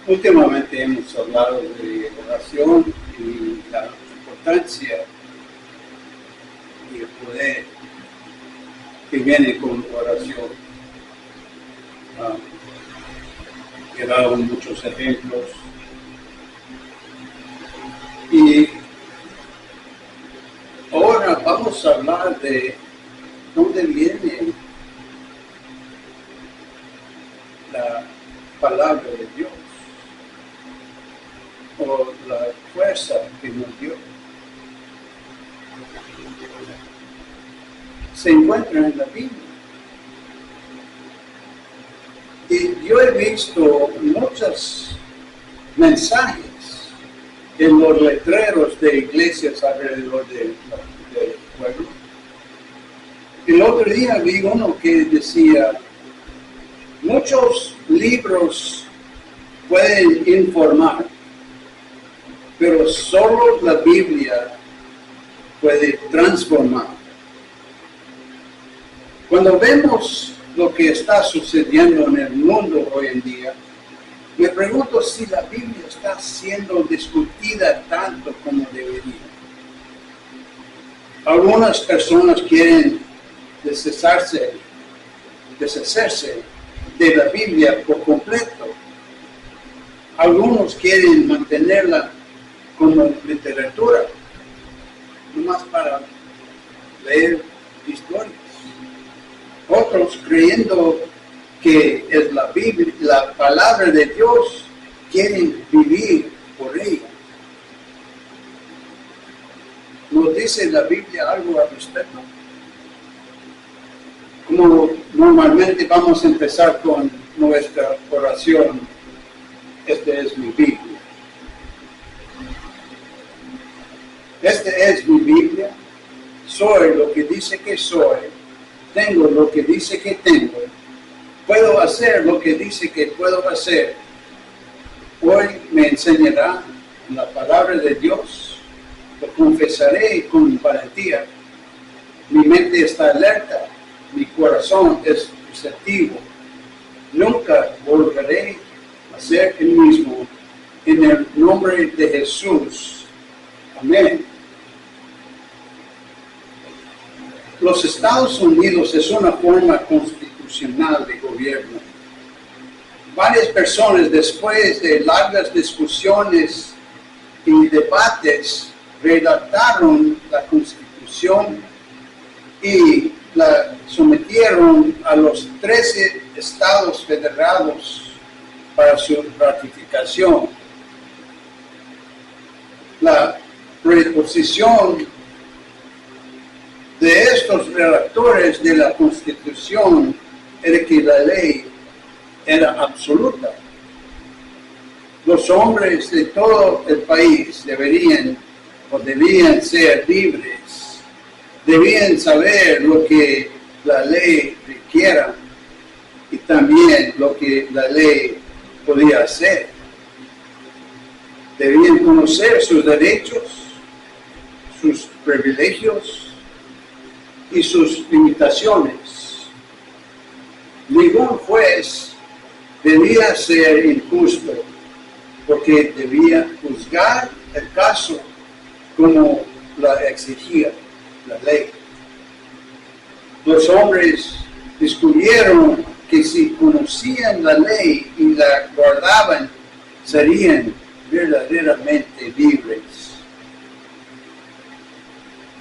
Últimamente hemos hablado de oración y la importancia y el poder que viene con oración. He dado muchos ejemplos y ahora vamos a hablar de dónde viene la palabra de Dios o la fuerza que nos dio. Se encuentra en la Biblia. Y yo he visto muchos mensajes en los letreros de iglesias alrededor del pueblo. El otro día vi uno que decía, muchos libros pueden informar, pero solo la Biblia puede transformar. Cuando vemos lo que está sucediendo en el mundo hoy en día, me pregunto si la Biblia está siendo discutida tanto como debería. Algunas personas quieren deshacerse de la Biblia por completo. Algunos quieren mantenerla como literatura, nomás para leer historias. Otros creyendo que es la Biblia, la palabra de Dios, quieren vivir por ella. ¿Nos dice la Biblia algo al respecto? Como normalmente vamos a empezar con nuestra oración, esta es mi Biblia. Esta es mi Biblia, soy lo que dice que soy, tengo lo que dice que tengo, puedo hacer lo que dice que puedo hacer. Hoy me enseñará la palabra de Dios, lo confesaré con valentía. Mi mente está alerta, mi corazón es receptivo. Nunca volveré a ser el mismo. En el nombre de Jesús. Amén. Los Estados Unidos es una forma constitucional de gobierno. Varias personas, después de largas discusiones y debates, redactaron la Constitución y la sometieron a los 13 estados federados para su ratificación. La preposición de estos redactores de la Constitución era que la ley era absoluta. Los hombres de todo el país debían ser libres, debían saber lo que la ley requiera y también lo que la ley podía hacer. Debían conocer sus derechos, sus privilegios y sus limitaciones. Ningún juez debía ser injusto porque debía juzgar el caso como la exigía la ley. Los hombres descubrieron que si conocían la ley y la guardaban, serían verdaderamente libres.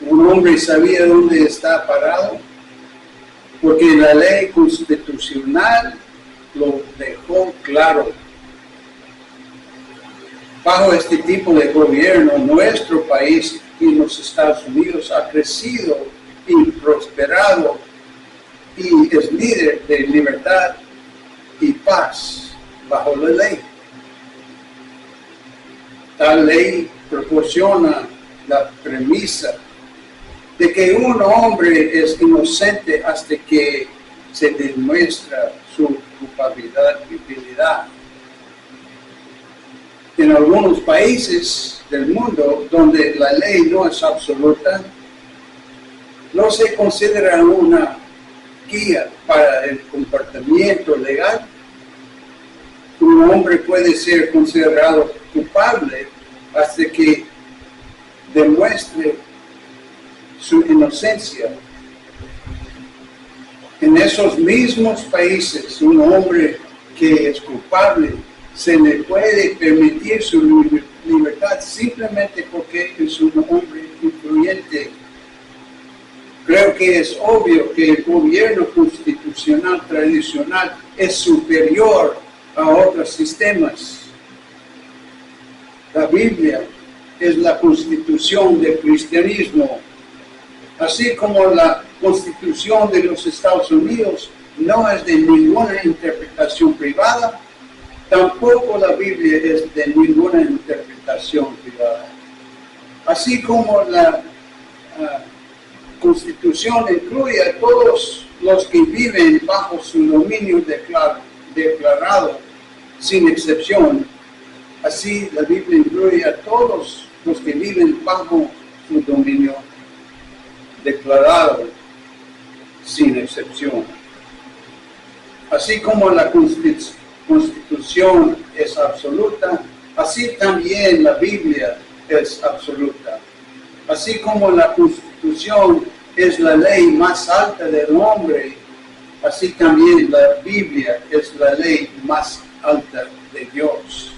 Un hombre sabía dónde está parado porque la ley constitucional lo dejó claro. Bajo este tipo de gobierno, nuestro país y los Estados Unidos ha crecido y prosperado y es líder de libertad y paz bajo la ley. Tal ley proporciona la premisa de que un hombre es inocente hasta que se demuestra su culpabilidad. En algunos países del mundo donde la ley no es absoluta, no se considera una guía para el comportamiento legal. un hombre puede ser considerado culpable hasta que demuestre su inocencia. En esos mismos países, un hombre que es culpable se le puede permitir su libertad simplemente porque es un hombre influyente. Creo que es obvio que el gobierno constitucional tradicional es superior a otros sistemas. La Biblia es la constitución del cristianismo, así como la constitución de los Estados Unidos no es de ninguna interpretación privada, tampoco la Biblia es de ninguna interpretación privada. Así como la Constitución incluye a todos los que viven bajo su dominio declarado sin excepción, así la Biblia incluye a todos los que viven bajo su dominio declarado sin excepción. Así como la Constitución es absoluta, así también la Biblia es absoluta. Así como la Constitución es la ley más alta del hombre, así también la Biblia es la ley más alta de Dios.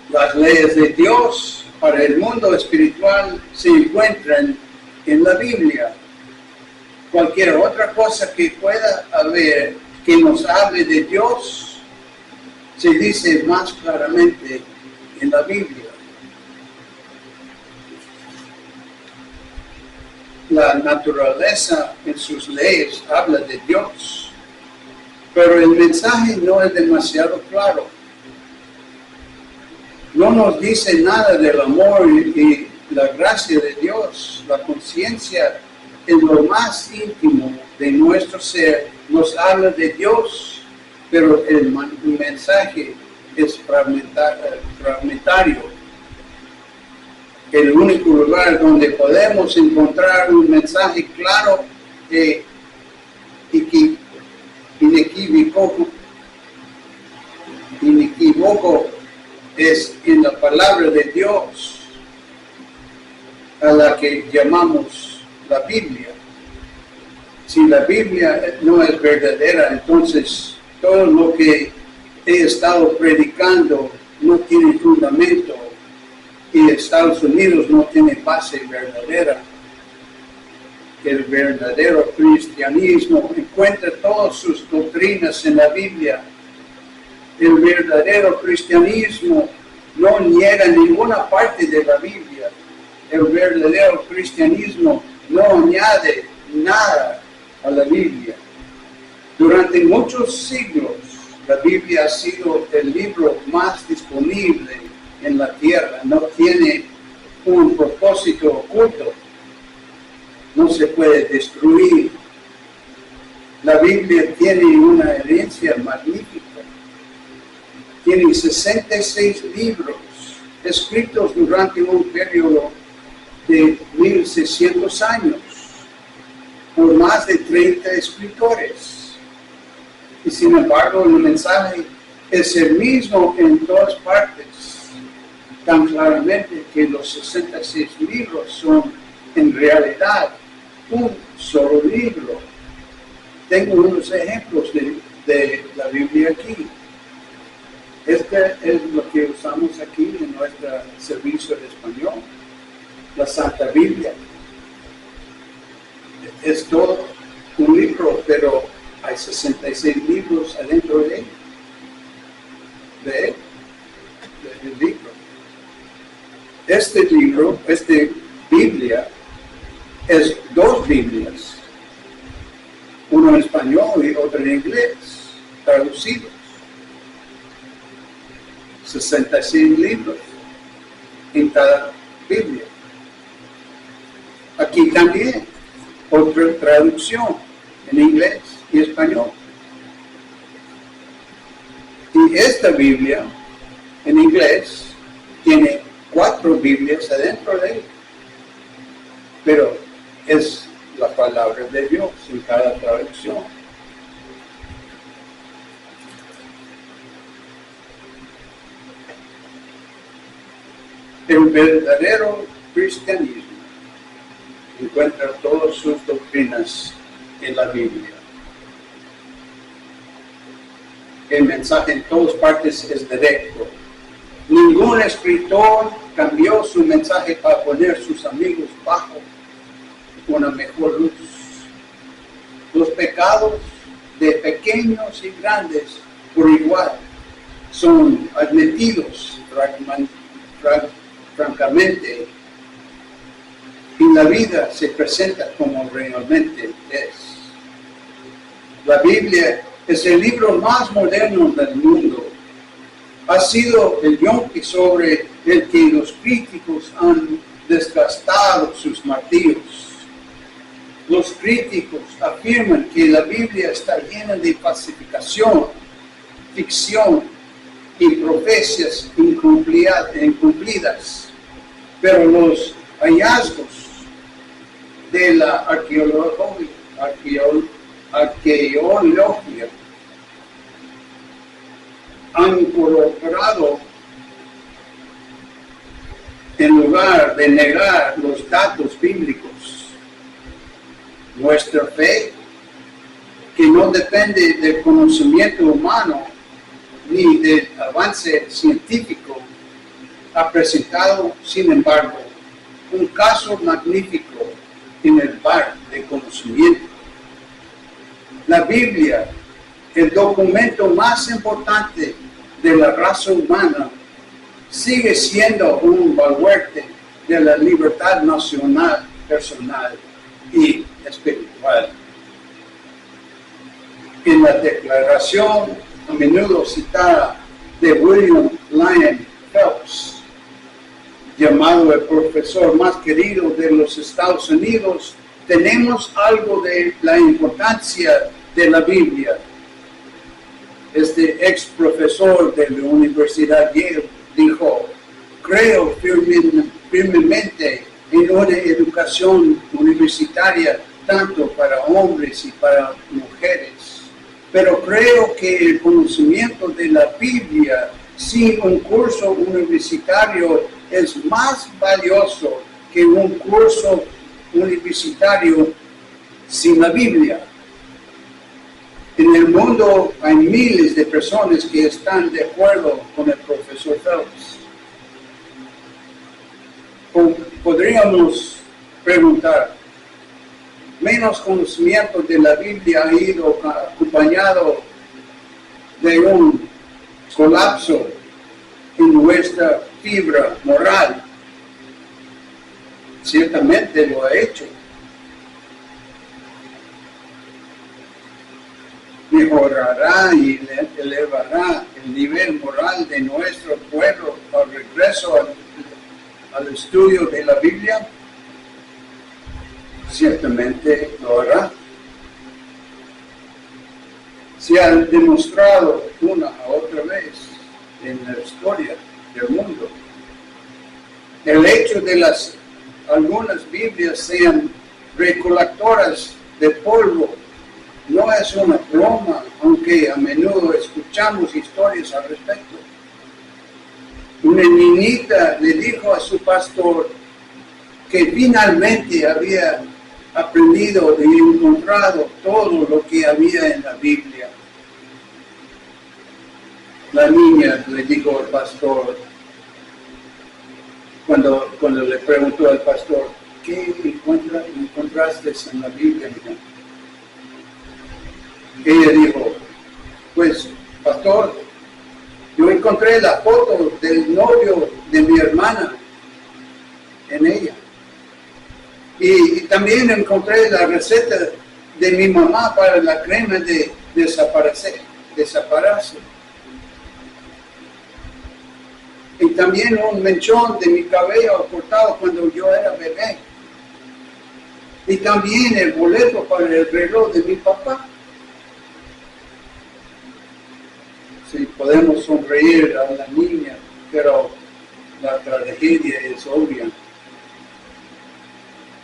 Las leyes de Dios para el mundo espiritual se encuentran en la Biblia. Cualquier otra cosa que pueda haber que nos hable de Dios se dice más claramente en la Biblia. La naturaleza en sus leyes habla de Dios, pero el mensaje no es demasiado claro. No nos dice nada del amor y la gracia de Dios. La conciencia en lo más íntimo de nuestro ser nos habla de Dios, pero el mensaje es fragmentario. El único lugar donde podemos encontrar un mensaje claro e inequívoco es en la palabra de Dios, a la que llamamos la Biblia. Si la Biblia no es verdadera, entonces todo lo que he estado predicando no tiene fundamento y Estados Unidos no tiene base verdadera. El verdadero cristianismo encuentra todas sus doctrinas en la Biblia. El verdadero cristianismo no niega ninguna parte de la Biblia. El verdadero cristianismo no añade nada a la Biblia. Durante muchos siglos, la Biblia ha sido el libro más disponible en la tierra. No tiene un propósito oculto. No se puede destruir. La Biblia tiene una herencia magnífica. Tiene 66 libros escritos durante un periodo de 1600 años por más de 30 escritores. Y sin embargo, el mensaje es el mismo en todas partes, tan claramente que los 66 libros son en realidad un solo libro. Tengo unos ejemplos de la Biblia aquí. Este es lo que usamos aquí en nuestro servicio de español, la Santa Biblia. Es todo un libro, pero hay 66 libros adentro de él, del libro. Este libro, esta Biblia, es dos Biblias, uno en español y otro en inglés, traducidos. 66 libros en cada Biblia. Aquí también otra traducción en inglés y español. Y esta Biblia en inglés tiene 4 Biblias adentro de ella, pero es la palabra de Dios en cada traducción. El verdadero cristianismo encuentra todas sus doctrinas en la Biblia. El mensaje en todas partes es directo. Ningún escritor cambió su mensaje para poner sus amigos bajo una mejor luz. Los pecados de pequeños y grandes por igual son admitidos francamente, y la vida se presenta como realmente es. La Biblia es el libro más moderno del mundo. Ha sido el yunque sobre el que los críticos han desgastado sus martillos. Los críticos afirman que la Biblia está llena de falsificación, ficción y profecías incumplidas, pero los hallazgos de la arqueología han corroborado, en lugar de negar los datos bíblicos, nuestra fe, que no depende del conocimiento humano ni del avance científico, ha presentado, sin embargo, un caso magnífico en el bar de conocimiento. La Biblia, el documento más importante de la raza humana, sigue siendo un baluarte de la libertad nacional, personal y espiritual. En la declaración a menudo citada de William Lyon Phelps, llamado el profesor más querido de los Estados Unidos, tenemos algo de la importancia de la Biblia. Este ex profesor de la Universidad Yale dijo: creo firmemente en una educación universitaria tanto para hombres y para mujeres, pero creo que el conocimiento de la Biblia sin un curso universitario es más valioso que un curso universitario sin la Biblia. En el mundo hay miles de personas que están de acuerdo con el profesor Phelps. Podríamos preguntar, ¿menos conocimiento de la Biblia ha ido acompañado de un colapso en nuestra fibra moral? Ciertamente lo ha hecho. Mejorará y elevará el nivel moral de nuestro pueblo al regreso al estudio de la Biblia. Ciertamente lo hará. Se ha demostrado una a otra vez en la historia del mundo. El hecho de algunas Biblias sean recolectoras de polvo no es una broma, aunque a menudo escuchamos historias al respecto. Una niñita le dijo a su pastor que finalmente había aprendido y encontrado todo lo que había en la Biblia. La niña le dijo al pastor, cuando le preguntó al pastor, ¿qué encontraste en la Biblia? Ella dijo, pues, pastor, yo encontré la foto del novio de mi hermana en ella. Y también encontré la receta de mi mamá para la crema de desaparecer. Y también un mechón de mi cabello cortado cuando yo era bebé. Y también el boleto para el reloj de mi papá. Sí, podemos sonreír a la niña, pero la tragedia es obvia.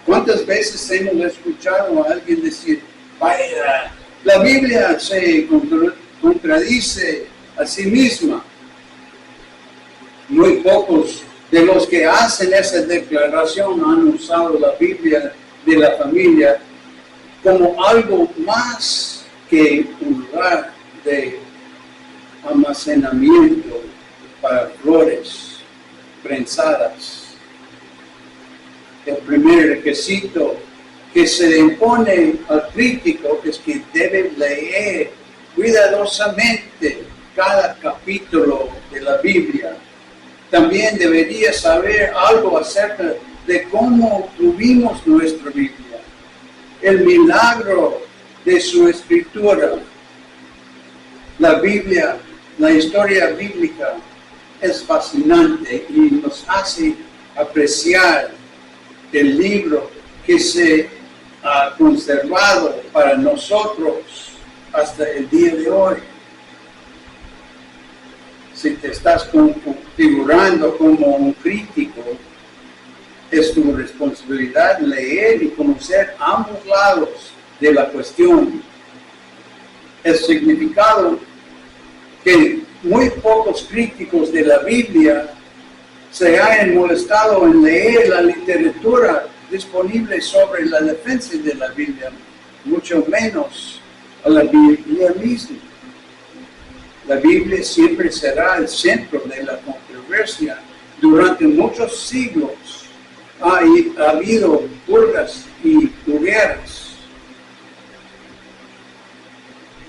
¿Cuántas veces hemos escuchado a alguien decir, vaya, la Biblia se contradice a sí misma? Muy pocos de los que hacen esa declaración han usado la Biblia de la familia como algo más que un lugar de almacenamiento para flores prensadas. El primer requisito que se le impone al crítico es que debe leer cuidadosamente cada capítulo de la Biblia. También debería saber algo acerca de cómo tuvimos nuestra Biblia, el milagro de su escritura. La Biblia, la historia bíblica es fascinante y nos hace apreciar el libro que se ha conservado para nosotros hasta el día de hoy. Si te estás configurando como un crítico, es tu responsabilidad leer y conocer ambos lados de la cuestión. El significado que muy pocos críticos de la Biblia se hayan molestado en leer la literatura disponible sobre la defensa de la Biblia, mucho menos a la Biblia misma. La Biblia siempre será el centro de la controversia. Durante muchos siglos ha habido purgas y guerras.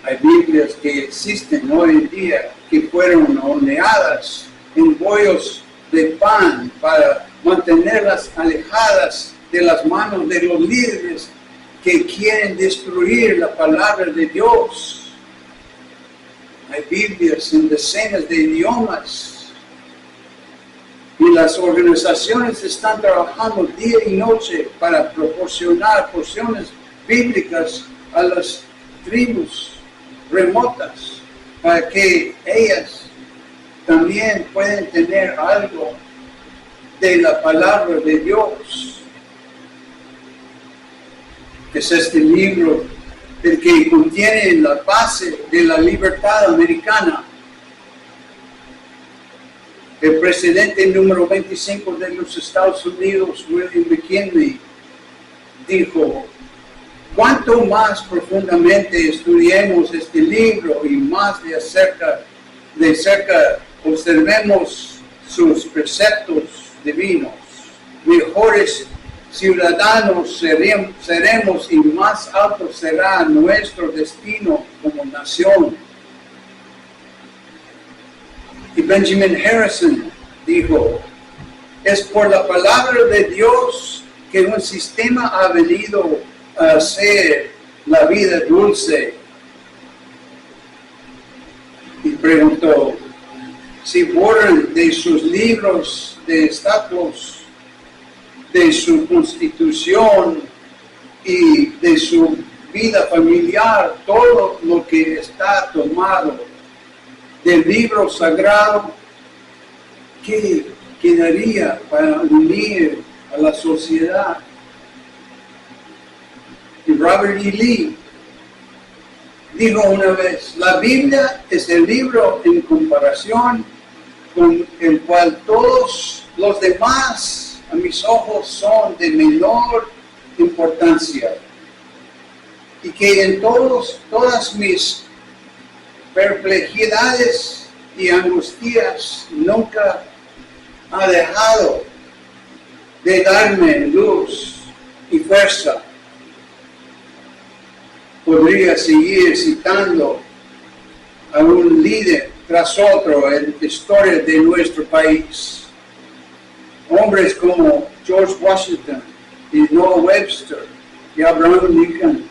Hay Biblias que existen hoy en día que fueron horneadas en bollos de pan para mantenerlas alejadas de las manos de los líderes que quieren destruir la palabra de Dios. Hay Biblias en decenas de idiomas y las organizaciones están trabajando día y noche para proporcionar porciones bíblicas a las tribus remotas para que ellas también pueden tener algo de la palabra de Dios. Es este libro el que contiene la base de la libertad americana. El presidente número 25 de los Estados Unidos, William McKinley, dijo: cuanto más profundamente estudiemos este libro y más de cerca observemos sus preceptos divinos, mejores ciudadanos seremos y más alto será nuestro destino como nación. Y Benjamin Harrison dijo: es por la palabra de Dios que un sistema ha venido a hacer la vida dulce. Y preguntó: si borran de sus libros de estatutos, de su constitución y de su vida familiar, todo lo que está tomado del libro sagrado, ¿qué quedaría para unir a la sociedad? Y Robert E. Lee dijo una vez: la Biblia es el libro en comparación con el cual todos los demás a mis ojos son de menor importancia, y que en todas mis perplejidades y angustias nunca ha dejado de darme luz y fuerza. Podría seguir citando a un líder tras otro en la historia de nuestro país. Hombres como George Washington y Noah Webster y Abraham Lincoln,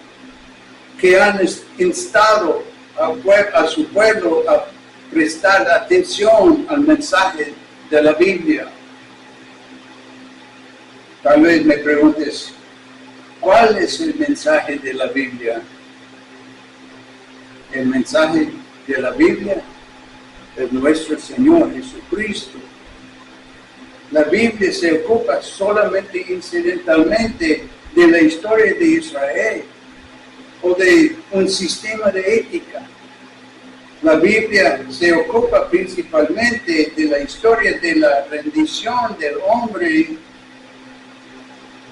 que han instado a su pueblo a prestar atención al mensaje de la Biblia. Tal vez me preguntes: ¿cuál es el mensaje de la Biblia? El mensaje de la Biblia es nuestro Señor Jesucristo. La Biblia se ocupa solamente incidentalmente de la historia de Israel o de un sistema de ética. La Biblia se ocupa principalmente de la historia de la rendición del hombre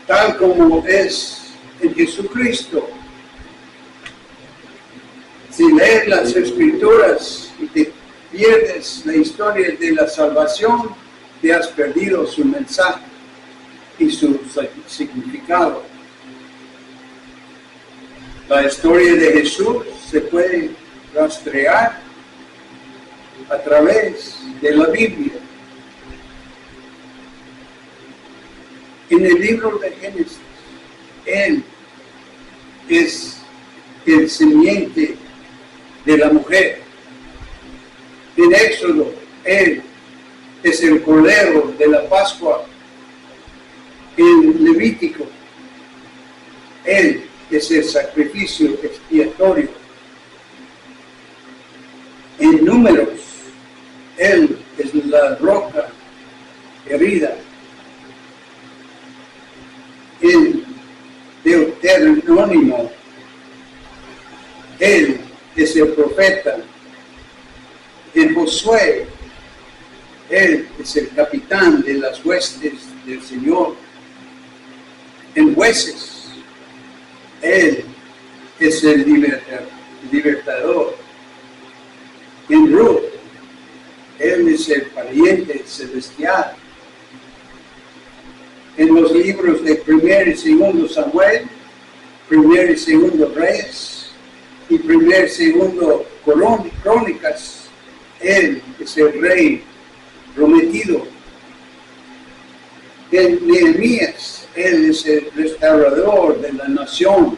tal como es en Jesucristo. Si lees las Escrituras y te pierdes la historia de la salvación, te has perdido su mensaje y su significado. La historia de Jesús se puede rastrear a través de la Biblia. En el libro de Génesis, Él es el simiente de la mujer. En Éxodo, Él es el cordero de la Pascua. En Levítico, Él es el sacrificio expiatorio. En Números, Él es la roca herida. En Deuteronomio, Él es el profeta. En Josué, Él es el capitán de las huestes del Señor. En Jueces, Él es el libertador. En Ruth, Él es el pariente celestial. En los libros de 1 y 2 Samuel, 1 y 2 Reyes y 1 y 2 Crónicas, Él es el rey prometido. En Nehemías, Él es el restaurador de la nación.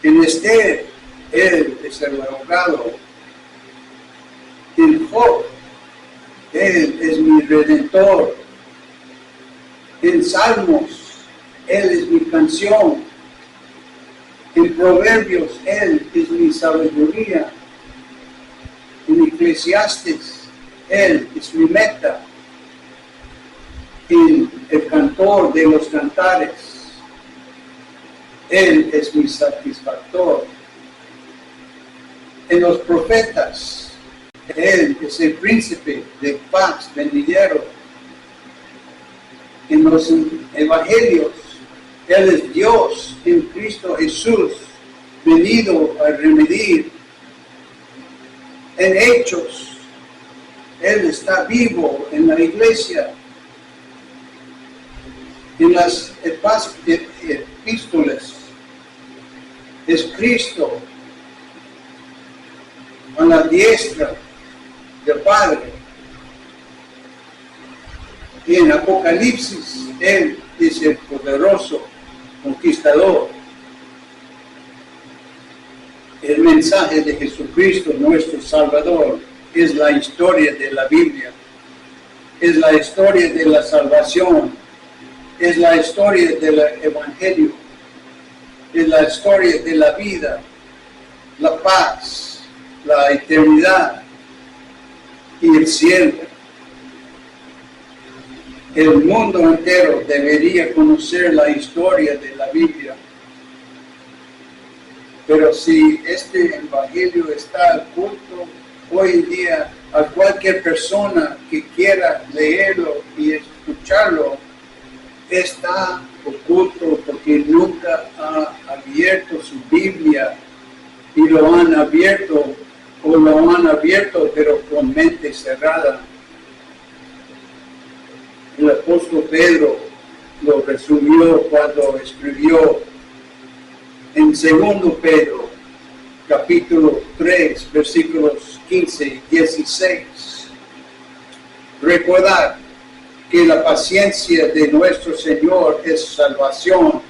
En Esther, Él es el abogado. En Job, Él es mi redentor. En Salmos, Él es mi canción. En Proverbios, Él es mi sabiduría. En Eclesiastes, Él es mi meta. En el cantor de los cantares, Él es mi satisfactor. En los profetas, Él es el príncipe de paz venidero. En los evangelios, Él es Dios en Cristo Jesús, venido a remediar. En Hechos, Él está vivo en la iglesia. En las epístolas, es Cristo a la diestra del Padre. Y en Apocalipsis, Él es el poderoso conquistador. El mensaje de Jesucristo, nuestro Salvador, es la historia de la Biblia. Es la historia de la salvación. Es la historia del Evangelio. Es la historia de la vida, la paz, la eternidad y el cielo. El mundo entero debería conocer la historia de la Biblia. Pero si este evangelio está oculto hoy en día, a cualquier persona que quiera leerlo y escucharlo, está oculto porque nunca ha abierto su Biblia y lo han abierto pero con mente cerrada. El apóstol Pedro lo resumió cuando escribió en 2 Pedro, capítulo 3, versículos 15 y 16. Recordad que la paciencia de nuestro Señor es salvación,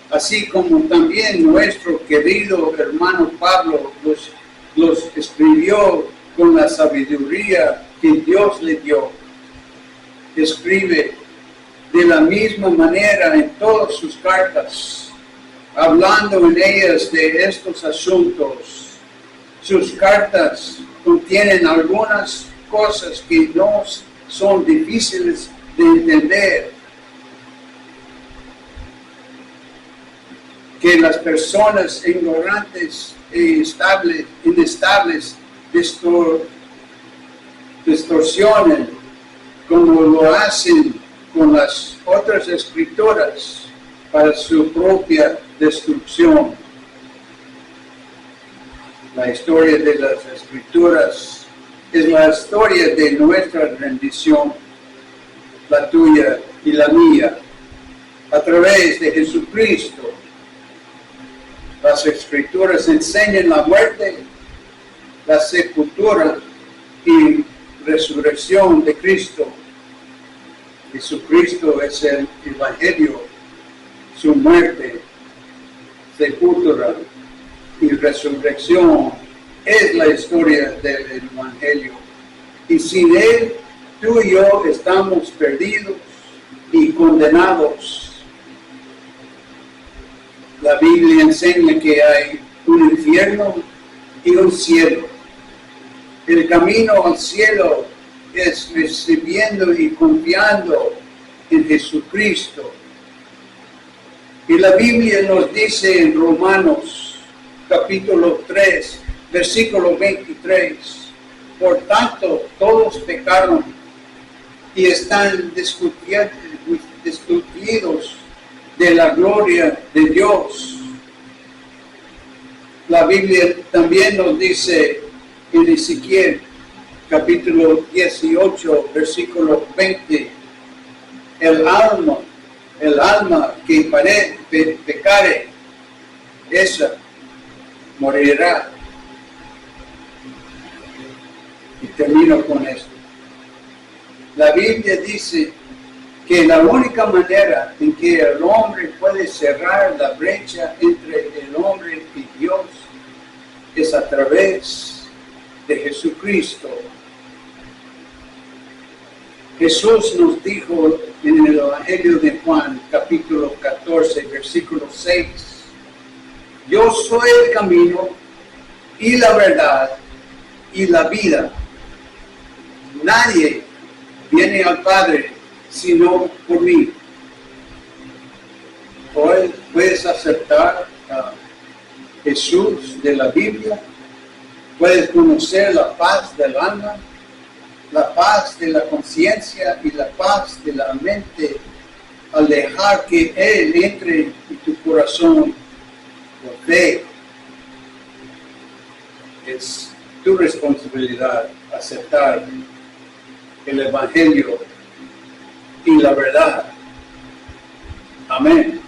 así como también nuestro querido hermano Pablo los escribió con la sabiduría que Dios le dio. Escribe de la misma manera en todas sus cartas, hablando en ellas de estos asuntos. Sus cartas contienen algunas cosas que no son difíciles de entender, que las personas ignorantes e inestables distorsionen como lo hacen con las otras escrituras para su propia destrucción. La historia de las escrituras es la historia de nuestra rendición, la tuya y la mía, a través de Jesucristo. Las escrituras enseñan la muerte, la sepultura y resurrección de Cristo. Jesucristo es el Evangelio, su muerte, sepultura y resurrección es la historia del Evangelio. Y sin Él, tú y yo estamos perdidos y condenados. La Biblia enseña que hay un infierno y un cielo. El camino al cielo es recibiendo y confiando en Jesucristo. Y la Biblia nos dice en Romanos capítulo 3, versículo 23, por tanto todos pecaron y están destituidos de la gloria de Dios. La Biblia también nos dice en Ezequiel capítulo 18, versículo 20, el alma que pecare, esa morirá. Y termino con esto. La Biblia dice que la única manera en que el hombre puede cerrar la brecha entre el hombre y Dios es a través de Jesucristo. Jesús nos dijo en el Evangelio de Juan, capítulo 14, versículo 6, yo soy el camino y la verdad y la vida. Nadie viene al Padre sino por mí. Hoy puedes aceptar a Jesús de la Biblia, puedes conocer la paz del alma, la paz de la conciencia y la paz de la mente al dejar que Él entre en tu corazón por fe. Es tu responsabilidad aceptar el Evangelio y la verdad. Amén.